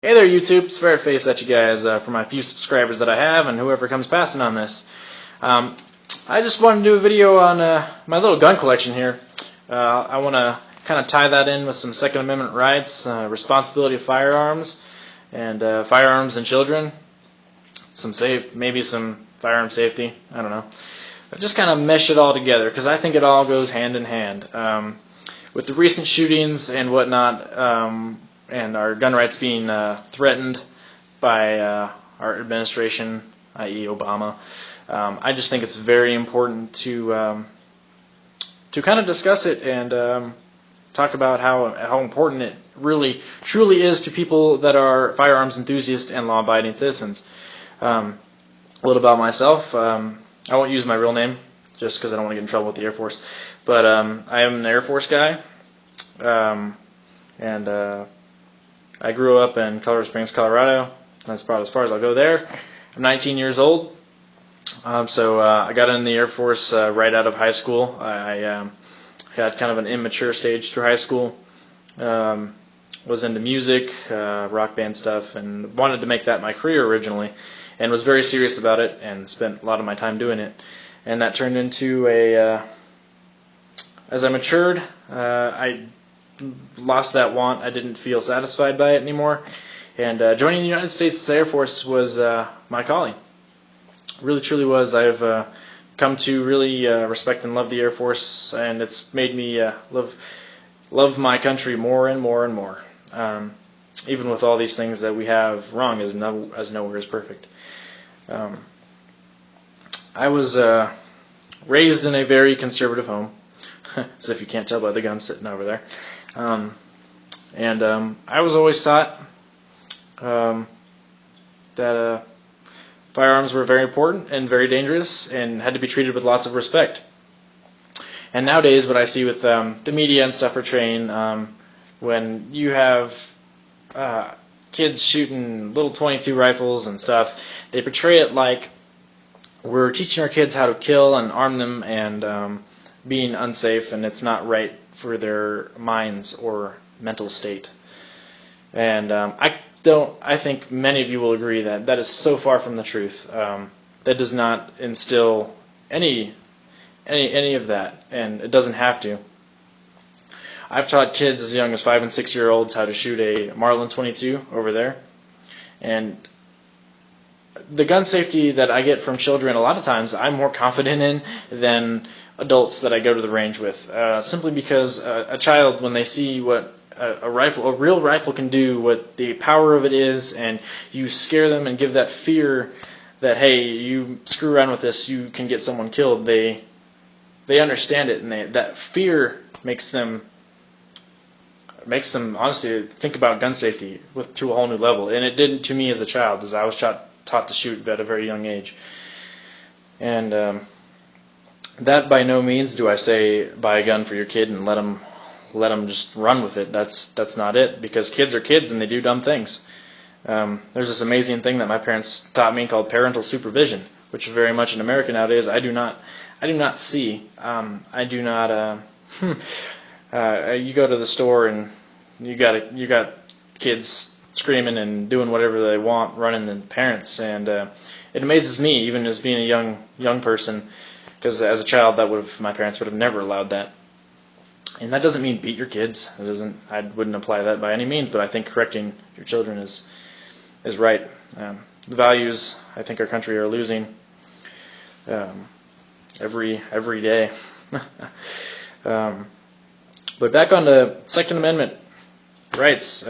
Hey there, YouTube. It's Pharettface at you guys for my few subscribers that I have and whoever comes passing on this. I just wanted to do a video on my little gun collection here. I want to kind of tie that in with some Second Amendment rights, responsibility of firearms, and firearms and children. Maybe some firearm safety. I don't know. But just kind of mesh it all together because I think it all goes hand in hand. With the recent shootings and whatnot, and our gun rights being threatened by our administration, i.e. Obama, I just think it's very important to kind of discuss it and talk about how important it really truly is to people that are firearms enthusiasts and law-abiding citizens. A little about myself. I won't use my real name just because I don't want to get in trouble with the Air Force, but I am an Air Force guy, and I grew up in Colorado Springs, Colorado. That's about as far as I'll go there. I'm 19 years old, so I got in the Air Force right out of high school. I had kind of an immature stage through high school. Was into music, rock band stuff, and wanted to make that my career originally, and was very serious about it and spent a lot of my time doing it. And that turned into as I matured, I lost that want. I didn't feel satisfied by it anymore, and joining the United States Air Force was my calling. Really, truly was. I've come to really respect and love the Air Force, and it's made me love my country more and more and more. Even with all these things that we have wrong, as nowhere is perfect. I was raised in a very conservative home, as if you can't tell by the gun sitting over there. I was always taught that firearms were very important and very dangerous and had to be treated with lots of respect. And nowadays, what I see with the media and stuff portraying, when you have kids shooting little .22 rifles and stuff, they portray it like we're teaching our kids how to kill and arm them and being unsafe, and it's not right for their minds or mental state. And I think many of you will agree that that is so far from the truth. That does not instill any of that, and it doesn't have to. I've taught kids as young as 5 and 6 year olds how to shoot a Marlin 22 over there, and the gun safety that I get from children, a lot of times I'm more confident in than adults that I go to the range with, simply because a child, when they see what a real rifle can do, what the power of it is, and you scare them and give that fear that, hey, you screw around with this, you can get someone killed, they understand it, and that fear makes them honestly think about gun safety to a whole new level. And it did to me as a child, as I was taught to shoot at a very young age. And that by no means do I say buy a gun for your kid and let them just run with it. That's not it, because kids are kids and they do dumb things. There's this amazing thing that my parents taught me called parental supervision, which very much in America nowadays I do not see. I do not. You go to the store and you got kids screaming and doing whatever they want, running the parents, and it amazes me, even as being a young person, because as a child my parents would have never allowed that. And that doesn't mean beat your kids. I wouldn't apply that by any means, but I think correcting your children is right. The values I think our country are losing every day. But back on the Second Amendment rights.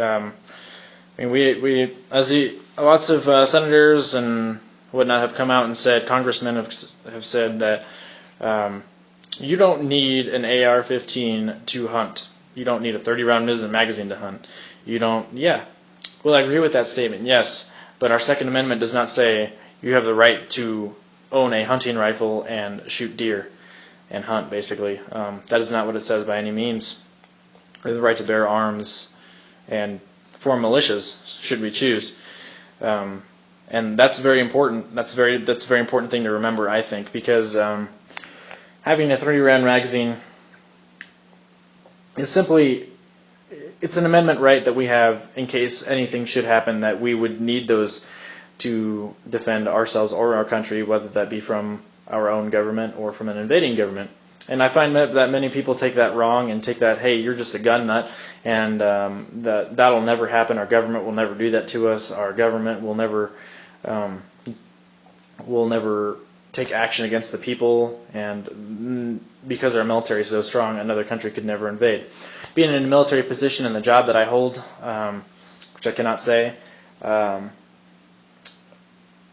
Lots of senators and whatnot have come out and said, congressmen have said that you don't need an AR-15 to hunt. You don't need a 30-round magazine to hunt. Well, I agree with that statement, yes, but our Second Amendment does not say you have the right to own a hunting rifle and shoot deer and hunt, basically. That is not what it says by any means. We have the right to bear arms and form militias, should we choose. And that's very important. That's a very important thing to remember, I think, because having a 30-round magazine is simply it's an amendment right that we have in case anything should happen, that we would need those to defend ourselves or our country, whether that be from our own government or from an invading government. And I find that many people take that wrong and take that, hey, you're just a gun nut, and that'll never happen. Our government will never do that to us. Our government will never take action against the people, and because our military is so strong, another country could never invade. Being in a military position in the job that I hold, which I cannot say,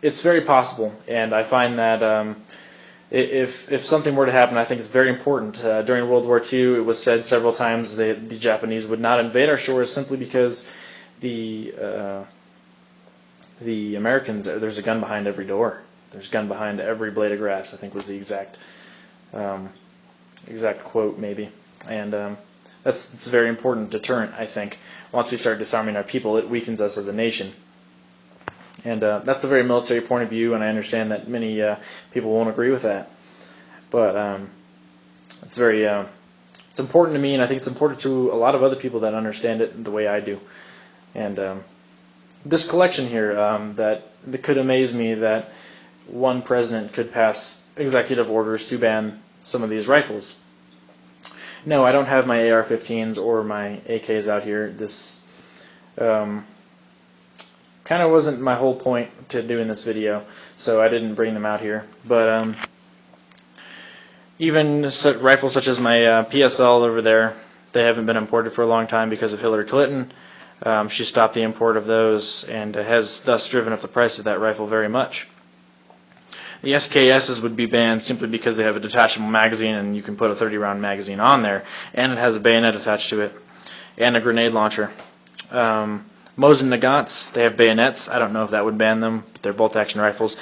it's very possible, and I find that if something were to happen, I think it's very important. During World War II, it was said several times that the Japanese would not invade our shores simply because the Americans, there's a gun behind every door. There's a gun behind every blade of grass, I think was the exact quote, maybe. And that's a very important deterrent, I think. Once we start disarming our people, it weakens us as a nation. And that's a very military point of view, and I understand that many people won't agree with that. But it's important to me, and I think it's important to a lot of other people that understand it the way I do. And this collection here, that could amaze me that one president could pass executive orders to ban some of these rifles. No, I don't have my AR-15s or my AKs out here. This kind of wasn't my whole point to doing this video, so I didn't bring them out here. But even rifles such as my PSL over there, they haven't been imported for a long time because of Hillary Clinton. She stopped the import of those and has thus driven up the price of that rifle very much. The SKSs would be banned simply because they have a detachable magazine, and you can put a 30-round magazine on there, and it has a bayonet attached to it, and a grenade launcher. Mosin Nagants, they have bayonets. I don't know if that would ban them, but they're bolt-action rifles.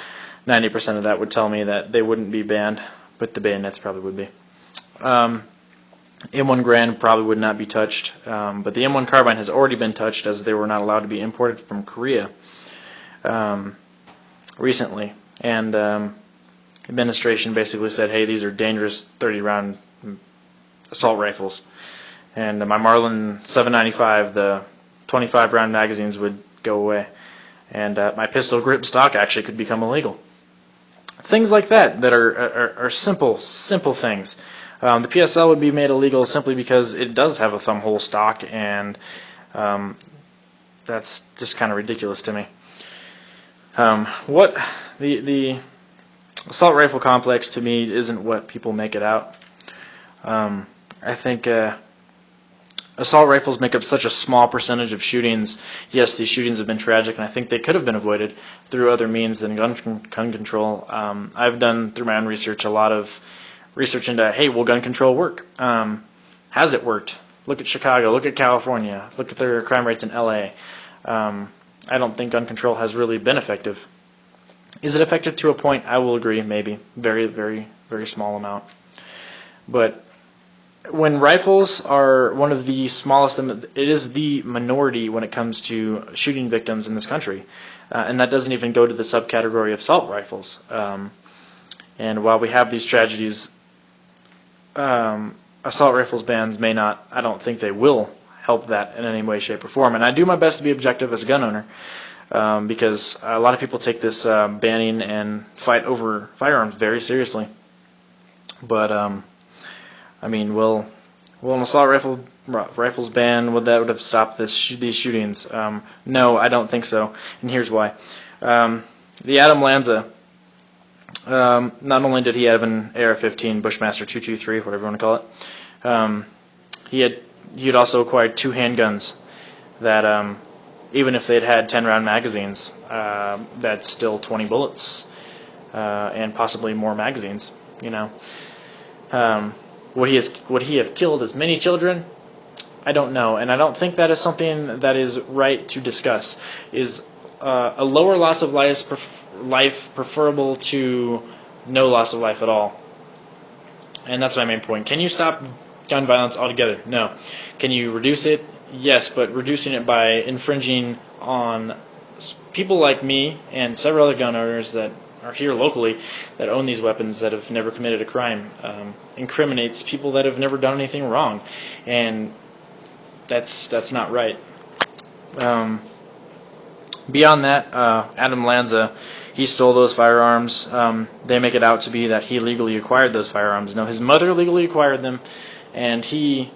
90% of that would tell me that they wouldn't be banned, but the bayonets probably would be. M1 Garand probably would not be touched, but the M1 carbine has already been touched, as they were not allowed to be imported from Korea recently. And the administration basically said, hey, these are dangerous 30-round assault rifles. And my Marlin 795, the 25-round magazines would go away. And my pistol grip stock actually could become illegal. Things like that are simple things. The PSL would be made illegal simply because it does have a thumb hole stock, and that's just kind of ridiculous to me. What the assault rifle complex to me isn't what people make it out. I think assault rifles make up such a small percentage of shootings. Yes, these shootings have been tragic, and I think they could have been avoided through other means than gun control. I've done, through my own research, a lot of research into, hey, will gun control work? Has it worked? Look at Chicago, look at California, look at their crime rates in LA. I don't think gun control has really been effective. Is it effective to a point? I will agree, maybe. Very, very, very small amount. But when rifles are one of the smallest, it is the minority when it comes to shooting victims in this country. And that doesn't even go to the subcategory of assault rifles. And while we have these tragedies, assault rifles bans may not, I don't think they will help that in any way, shape, or form. And I do my best to be objective as a gun owner, because a lot of people take this banning and fight over firearms very seriously. But I mean, will an assault rifles ban, would have stopped these shootings? No, I don't think so, and here's why. The Adam Lanza, not only did he have an AR-15 Bushmaster 223, whatever you want to call it, he had also acquired 2 handguns that, even if they'd had 10-round magazines, that's still 20 bullets and possibly more magazines. You know, would he have killed as many children? I don't know, and I don't think that is something that is right to discuss. Is a lower loss of life preferable to no loss of life at all? And that's my main point. Can you stop gun violence altogether? No. Can you reduce it? Yes, but reducing it by infringing on people like me and several other gun owners that are here locally that own these weapons that have never committed a crime incriminates people that have never done anything wrong. And that's not right. Beyond that, Adam Lanza, he stole those firearms. They make it out to be that he legally acquired those firearms. No, his mother legally acquired them, and he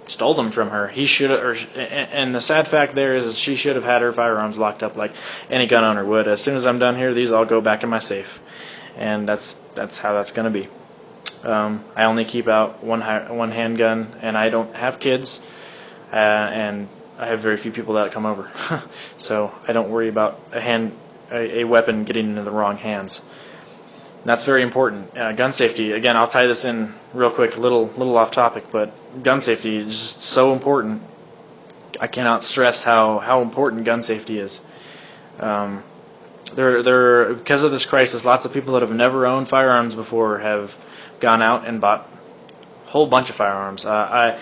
stole them from her. He should, and the sad fact there is she should have had her firearms locked up like any gun owner would. As soon as I'm done here, these all go back in my safe, and that's how that's going to be. I only keep out one handgun, and I don't have kids, and I have very few people that come over, so I don't worry about a weapon getting into the wrong hands. That's very important. Gun safety, again, I'll tie this in real quick, a little off topic, but gun safety is just so important. I cannot stress how important gun safety is. Because of this crisis, lots of people that have never owned firearms before have gone out and bought a whole bunch of firearms. I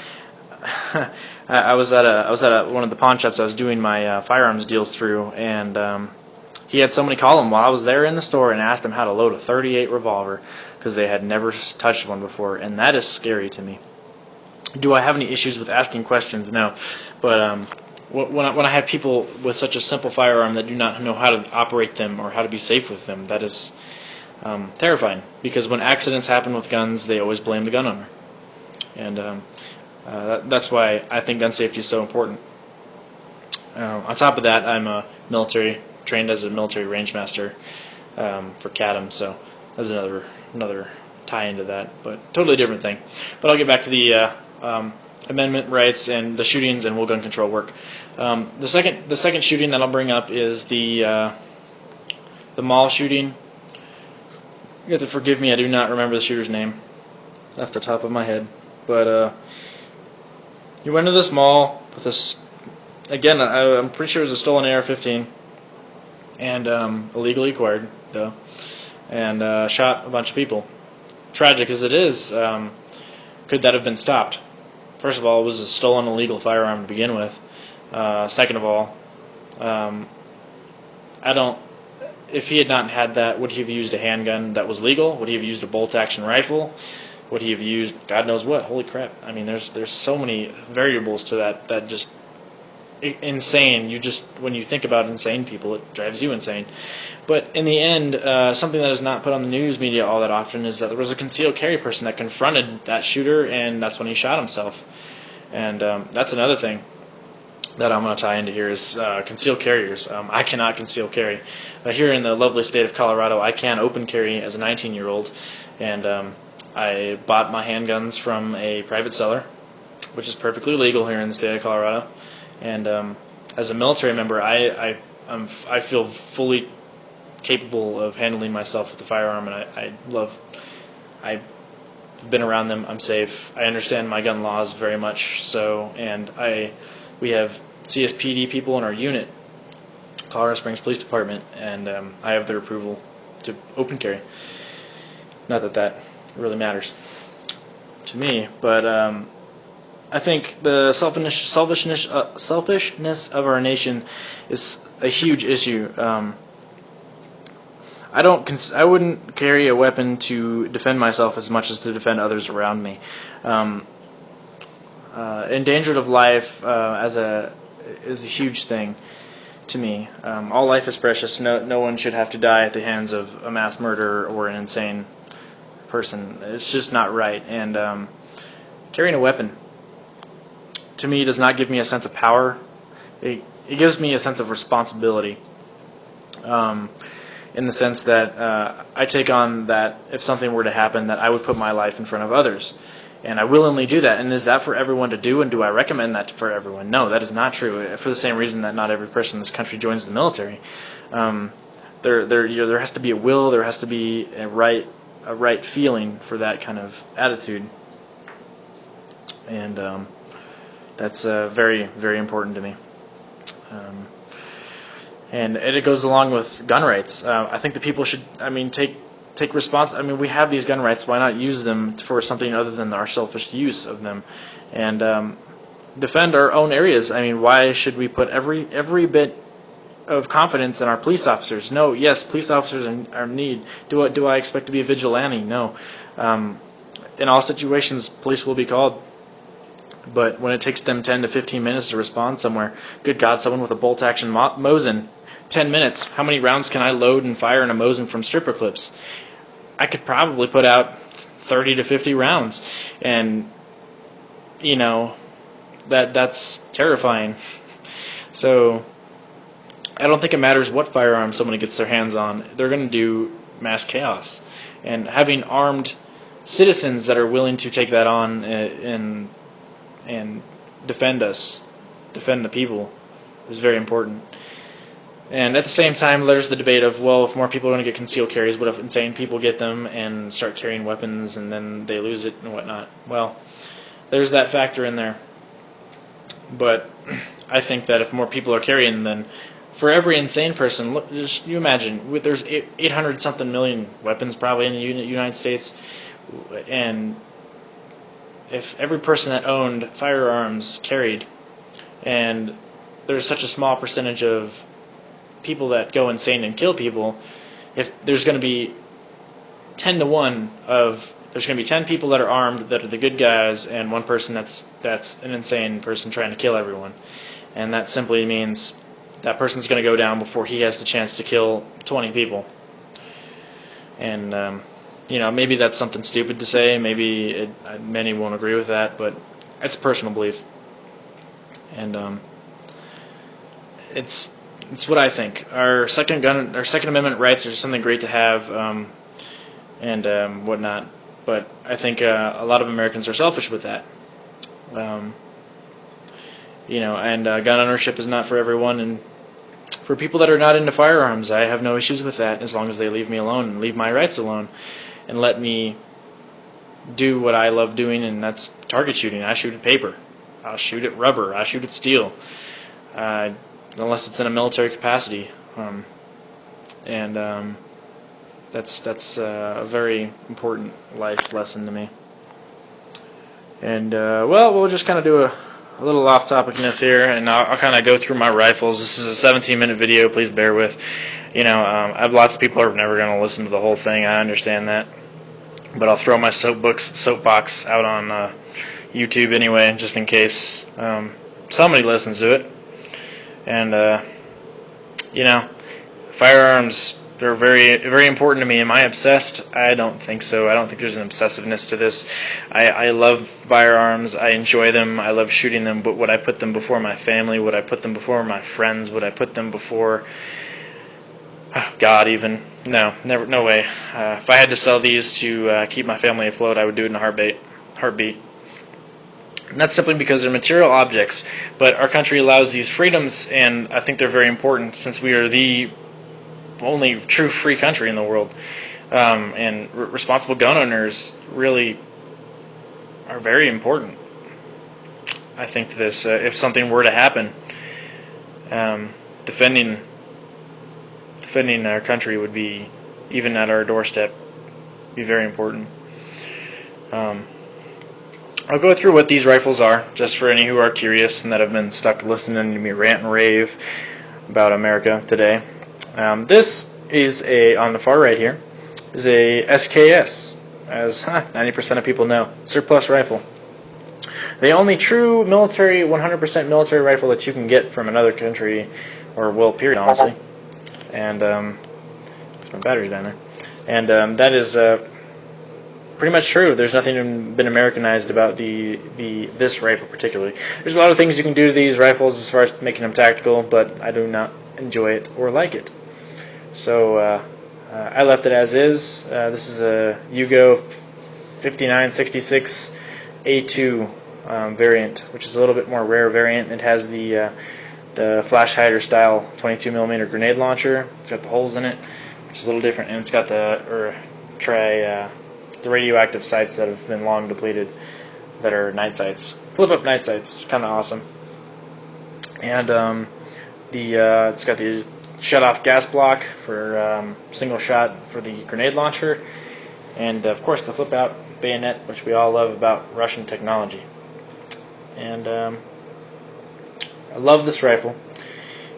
was at one of the pawn shops I was doing my firearms deals through, and he had somebody call him while I was there in the store and asked him how to load a .38 revolver because they had never touched one before, and that is scary to me. Do I have any issues with asking questions? No, but when I have people with such a simple firearm that do not know how to operate them or how to be safe with them, that is terrifying, because when accidents happen with guns, they always blame the gun owner, and that's why I think gun safety is so important. On top of that, I'm trained as a military range master for CADM, so that's another tie into that, but totally different thing. But I'll get back to the amendment rights and the shootings and will gun control work. The second shooting that I'll bring up is the mall shooting. You have to forgive me, I do not remember the shooter's name off the top of my head, but he went to this mall with this. Again, I'm pretty sure it was a stolen AR-15 and illegally acquired, and shot a bunch of people. Tragic as it is, could that have been stopped? First of all, it was a stolen illegal firearm to begin with. Second of all, if he had not had that, would he have used a handgun that was legal? Would he have used a bolt-action rifle? Would he have used God knows what? Holy crap. I mean, there's so many variables to that just insane. When you think about insane people, it drives you insane. But in the end, something that is not put on the news media all that often is that there was a concealed carry person that confronted that shooter, and that's when he shot himself. And that's another thing that I'm going to tie into here is concealed carriers. I cannot conceal carry. Here in the lovely state of Colorado, I can open carry as a 19-year-old, and I bought my handguns from a private seller, which is perfectly legal here in the state of Colorado. And as a military member, I feel fully capable of handling myself with a firearm, and I've been around them. I'm safe. I understand my gun laws very much so, and we have CSPD people in our unit, Colorado Springs Police Department, and I have their approval to open carry. Not that really matters to me, but I think the selfishness of our nation is a huge issue. I wouldn't carry a weapon to defend myself as much as to defend others around me. Endangered of life is a huge thing to me. All life is precious. No one should have to die at the hands of a mass murderer or an insane person. It's just not right. And carrying a weapon, to me, does not give me a sense of power. It gives me a sense of responsibility, in the sense that I take on that if something were to happen, that I would put my life in front of others. And I willingly do that. And is that for everyone to do, and do I recommend that for everyone? No, that is not true, for the same reason that not every person in this country joins the military. There has to be a will, there has to be a right feeling for that kind of attitude. And that's very, very important to me. And it goes along with gun rights. I think the people should, take response. We have these gun rights. Why not use them for something other than our selfish use of them? And defend our own areas. Why should we put every bit of confidence in our police officers? No, yes, police officers are in need. Do I expect to be a vigilante? No. In all situations, police will be called. But when it takes them 10 to 15 minutes to respond somewhere, good God, someone with a bolt-action Mosin, 10 minutes, how many rounds can I load and fire in a Mosin from stripper clips? I could probably put out 30 to 50 rounds. And, you know, that's terrifying. So I don't think it matters what firearm somebody gets their hands on. They're going to do mass chaos. And having armed citizens that are willing to take that on and defend us, defend the people, is very important. And at the same time, there's the debate of, well, if more people are going to get concealed carries, what if insane people get them and start carrying weapons and then they lose it and whatnot? Well, there's that factor in there. But I think that if more people are carrying, then for every insane person, look, just you imagine, there's 800-something million weapons probably in the United States, and if every person that owned firearms carried, and there's such a small percentage of people that go insane and kill people, if there's going to be 10 to 1 of there's going to be 10 people that are armed that are the good guys and one person that's an insane person trying to kill everyone, and that simply means that person's going to go down before he has the chance to kill 20 people. And maybe that's something stupid to say, maybe many won't agree with that, but it's a personal belief. And it's what I think. Our Second Amendment rights are something great to have, and whatnot. But I think a lot of Americans are selfish with that. And gun ownership is not for everyone. And for people that are not into firearms, I have no issues with that as long as they leave me alone and leave my rights alone and let me do what I love doing, and that's target shooting. I shoot at paper. I'll shoot at rubber. I shoot at steel. Unless it's in a military capacity. That's a very important life lesson to me. And, we'll just kind of do a little off-topicness here, and I'll kind of go through my rifles. This is a 17-minute video, please bear with. I have lots of people who are never going to listen to the whole thing, I understand that. But I'll throw my soapbox out on YouTube anyway, just in case somebody listens to it. And, firearms, they're very, very important to me. Am I obsessed? I don't think so. I don't think there's an obsessiveness to this. I love firearms. I enjoy them. I love shooting them. But would I put them before my family? Would I put them before my friends? Would I put them before God even? No, never. No way. If I had to sell these to keep my family afloat, I would do it in a heartbeat. And that's simply because they're material objects. But our country allows these freedoms, and I think they're very important since we are the only true free country in the world. And responsible gun owners really are very important. I think this, if something were to happen, defending our country would be, even at our doorstep, be very important. I'll go through what these rifles are, just for any who are curious and that have been stuck listening to me rant and rave about America today. This is on the far right here, is a SKS, as 90% of people know, surplus rifle. The only true military, 100% military rifle that you can get from another country, or period, honestly. And there's my batteries down there. And that is pretty much true. There's nothing been Americanized about this rifle particularly. There's a lot of things you can do to these rifles as far as making them tactical, but I do not enjoy it or like it. So I left it as is. This is a Yugo 5966 A2 variant, which is a little bit more rare variant. It has the flash hider style 22mm grenade launcher. It's got the holes in it, which is a little different, and it's got the radioactive sights that have been long depleted, that are night sights, flip up night sights, kind of awesome. And it's got the shut off gas block for single shot for the grenade launcher, and of course the flip out bayonet, which we all love about Russian technology. And I love this rifle.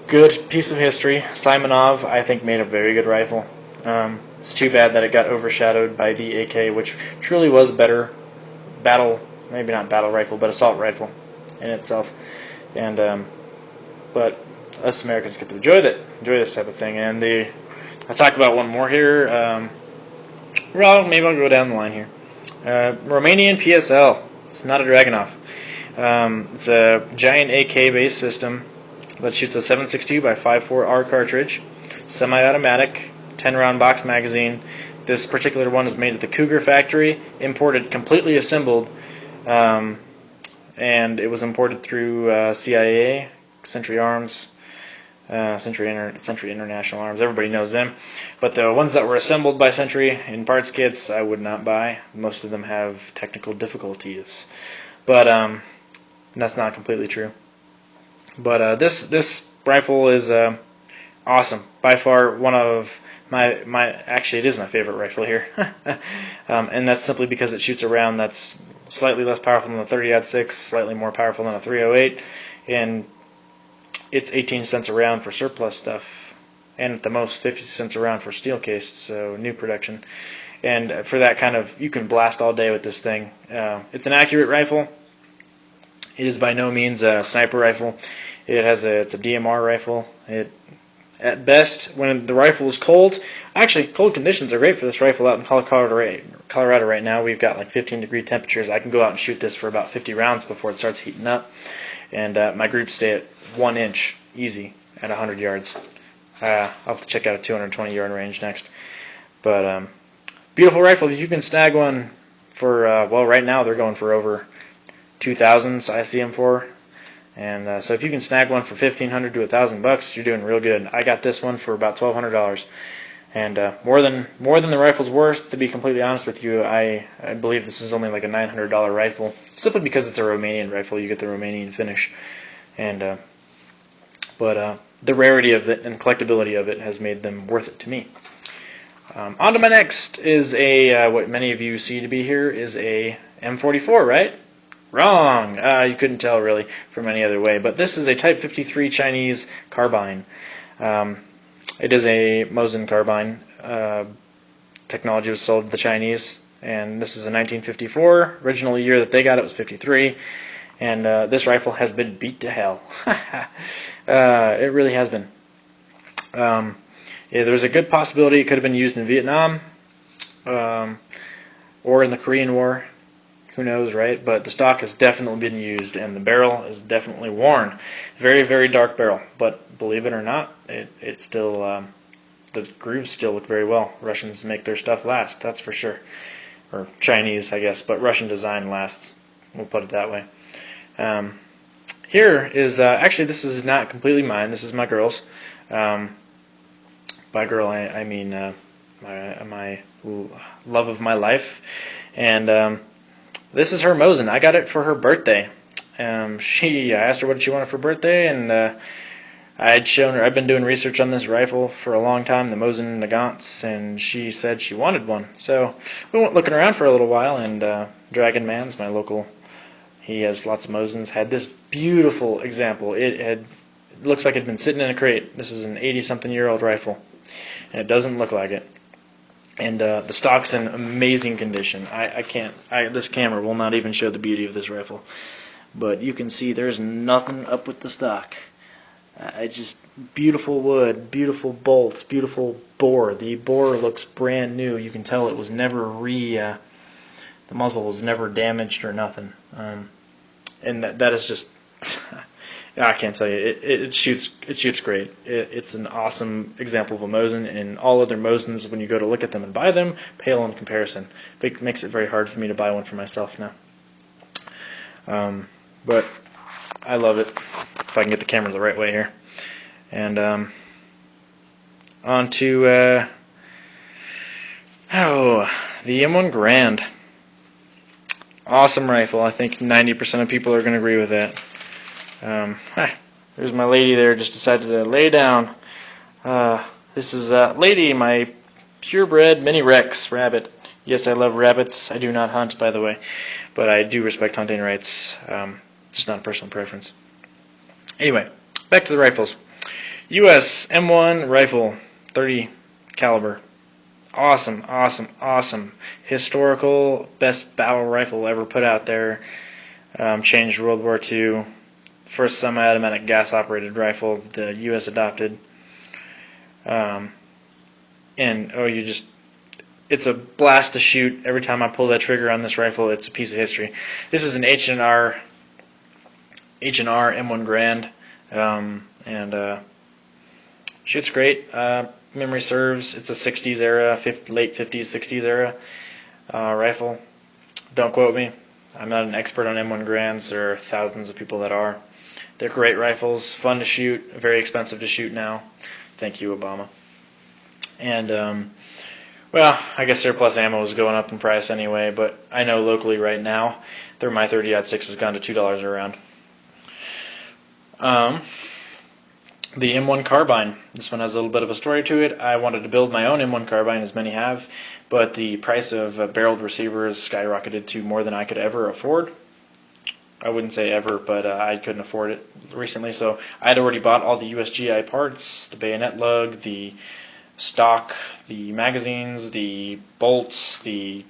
Good piece of history. Simonov, I think, made a very good rifle. It's too bad that it got overshadowed by the AK, which truly was a better maybe not battle rifle, but assault rifle. in itself, and but us Americans get to enjoy this type of thing. And I talk about one more here. Well, maybe I'll go down the line here. Romanian PSL. It's not a Dragunov. It's a giant AK-based system that shoots a 7.62 by 5.4R cartridge, semi-automatic, 10-round box magazine. This particular one is made at the Cougar factory, imported completely assembled, and it was imported through CIA, Century Arms, Century International Arms. Everybody knows them. But the ones that were assembled by Century in parts kits, I would not buy. Most of them have technical difficulties. But that's not completely true. But this rifle is awesome. By far one of actually it is my favorite rifle here. And that's simply because it shoots a round that's slightly less powerful than the 30-06, slightly more powerful than a 308, and it's 18 cents a round for surplus stuff, and at the most 50 cents a round for steel cased, so new production. And for that kind of, you can blast all day with this thing. It's an accurate rifle. It is by no means a sniper rifle. It's a DMR rifle. At best, when the rifle is cold, actually cold conditions are great for this rifle out in Colorado right now. We've got like 15-degree temperatures. I can go out and shoot this for about 50 rounds before it starts heating up. And my groups stay at 1 inch easy at 100 yards. I'll have to check out a 220-yard range next. But beautiful rifle. If you can snag one for, well, right now they're going for over 2,000, so I see them for. And so if you can snag one for $1,500 to $1,000, you're doing real good. I got this one for about $1,200, and more than the rifle's worth. To be completely honest with you, I believe this is only like a $900 rifle, simply because it's a Romanian rifle. You get the Romanian finish, and but the rarity of it and collectability of it has made them worth it to me. On to my next is what many of you see to be here is a M44, right? Wrong. You couldn't tell really from any other way. But this is a Type 53 Chinese carbine. It is a Mosin carbine. Technology was sold to the Chinese, and this is a 1954. Original year that they got it was 53. And this rifle has been beat to hell. It really has been. Yeah, there's a good possibility it could have been used in Vietnam or in the Korean War. Who knows, right? But the stock has definitely been used, and the barrel is definitely worn. Very, very dark barrel. But believe it or not, it still the grooves still look very well. Russians make their stuff last, that's for sure. Or Chinese, I guess, but Russian design lasts. We'll put it that way. Here is actually this is not completely mine. This is my girl's. By girl, I mean my love of my life, and. This is her Mosin. I got it for her birthday. I asked her what she wanted for birthday, and I had shown her. I've been doing research on this rifle for a long time, the Mosin Nagants, and she said she wanted one. So we went looking around for a little while, and Dragon Man's my local. He has lots of Mosins. Had this beautiful example. It looks like it had been sitting in a crate. This is an 80-something-year-old rifle, and it doesn't look like it. And the stock's in amazing condition. This camera will not even show the beauty of this rifle. But you can see there's nothing up with the stock. Just beautiful wood, beautiful bolts, beautiful bore. The bore looks brand new. You can tell it was never the muzzle was never damaged or nothing. And that is just... I can't tell you. It shoots great. It's an awesome example of a Mosin, and all other Mosins, when you go to look at them and buy them, pale in comparison. It makes it very hard for me to buy one for myself now. But I love it. If I can get the camera the right way here. And on to the M1 Grand. Awesome rifle. I think 90% of people are going to agree with that. There's my lady there, just decided to lay down. This is Lady, my purebred mini Rex rabbit. Yes, I love rabbits. I do not hunt, by the way, but I do respect hunting rights. Just not a personal preference. Anyway, back to the rifles. U.S. M1 rifle, 30 caliber. Awesome, awesome, awesome. Historical, best battle rifle ever put out there. changed World War II. First semi-automatic gas-operated rifle the U.S. adopted. It's a blast to shoot. Every time I pull that trigger on this rifle, it's a piece of history. This is an H&R M1 Grand, and shoots great. Memory serves, it's a 60s era, late 50s, 60s era rifle. Don't quote me. I'm not an expert on M1 Grands. There are thousands of people that are. They're great rifles, fun to shoot, very expensive to shoot now. Thank you, Obama. And, well, I guess surplus ammo is going up in price anyway, but I know locally right now, my .30-06 has gone to $2 a round. The M1 carbine. This one has a little bit of a story to it. I wanted to build my own M1 carbine, as many have, but the price of barreled receivers skyrocketed to more than I could ever afford. I wouldn't say ever, but I couldn't afford it recently, so I had already bought all the USGI parts, the bayonet lug, the stock, the magazines, the bolts, the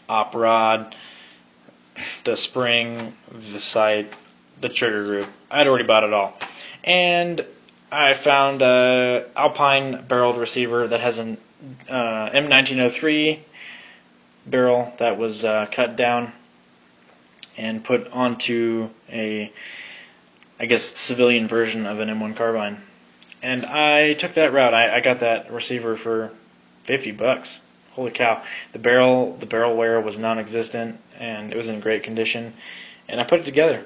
op rod, the spring, the sight, the trigger group. I had already bought it all. And I found an Alpine barreled receiver that has an M1903 barrel that was cut down and put onto I guess, civilian version of an M1 carbine. And I took that route. I got that receiver for $50. Holy cow. The barrel wear was non-existent, and it was in great condition. And I put it together.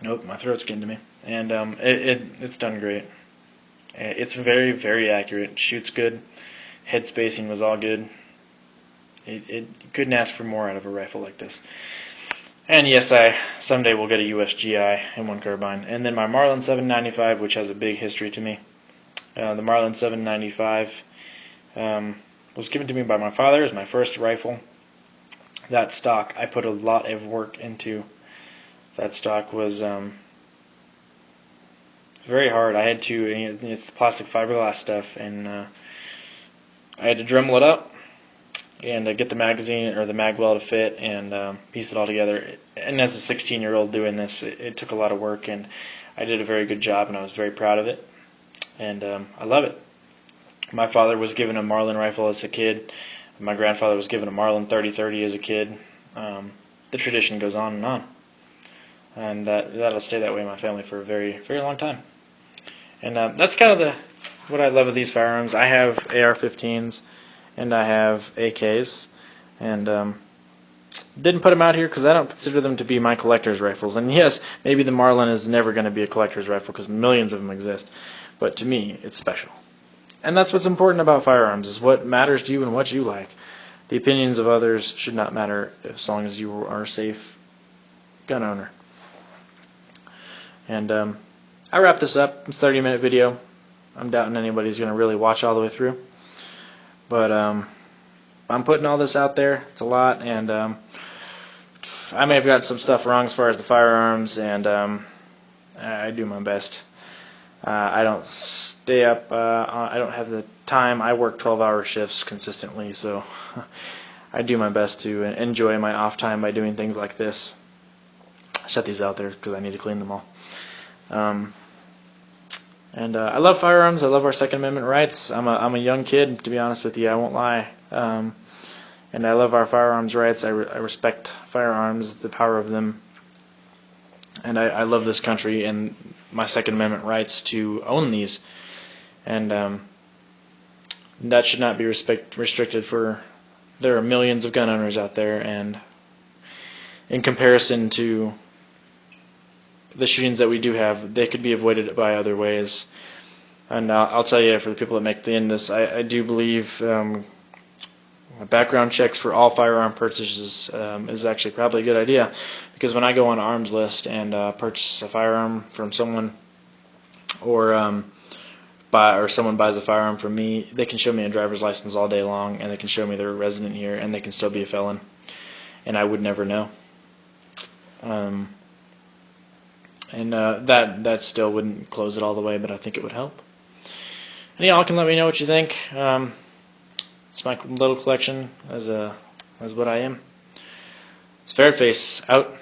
Nope, my throat's getting to me. And it's done great. It's very, very accurate. Shoots good. Head spacing was all good. You couldn't ask for more out of a rifle like this. And yes, I someday will get a USGI M1 carbine. And then my Marlin 795, which has a big history to me. The Marlin 795 was given to me by my father as my first rifle. That stock, I put a lot of work into. That stock was very hard. I had to, it's the plastic fiberglass stuff, and I had to Dremel it up and get the magazine or the mag well to fit and piece it all together. And as a 16-year-old doing this, it took a lot of work, and I did a very good job, and I was very proud of it. And I love it. My father was given a Marlin rifle as a kid. My grandfather was given a Marlin 30-30 as a kid. The tradition goes on, and that'll stay that way in my family for a very, very long time. And that's kind of what I love of these firearms. I have AR-15s and I have AKs, and didn't put them out here because I don't consider them to be my collector's rifles. And yes, maybe the Marlin is never going to be a collector's rifle because millions of them exist, but to me, it's special. And that's what's important about firearms, is what matters to you and what you like. The opinions of others should not matter as long as you are a safe gun owner. And I wrap this up. It's a 30-minute video. I'm doubting anybody's going to really watch all the way through. But I'm putting all this out there. It's a lot, and I may have got some stuff wrong as far as the firearms, and I do my best. I don't stay up. I don't have the time. I work 12-hour shifts consistently, so I do my best to enjoy my off time by doing things like this. I set these out there because I need to clean them all. I love firearms. I love our Second Amendment rights. I'm a young kid, to be honest with you. I won't lie. And I love our firearms rights. I respect firearms, the power of them. And I love this country and my Second Amendment rights to own these. And that should not be restricted for... There are millions of gun owners out there, and in comparison to the shootings that we do have, they could be avoided by other ways. And I'll tell you, for the people that make the end of this, I do believe background checks for all firearm purchases is actually probably a good idea, because when I go on Arms List and purchase a firearm from someone, or someone buys a firearm from me, they can show me a driver's license all day long, and they can show me they're a resident here, and they can still be a felon, and I would never know. That still wouldn't close it all the way, but I think it would help. And y'all can let me know what you think. It's my little collection as what I am. Pharettface out.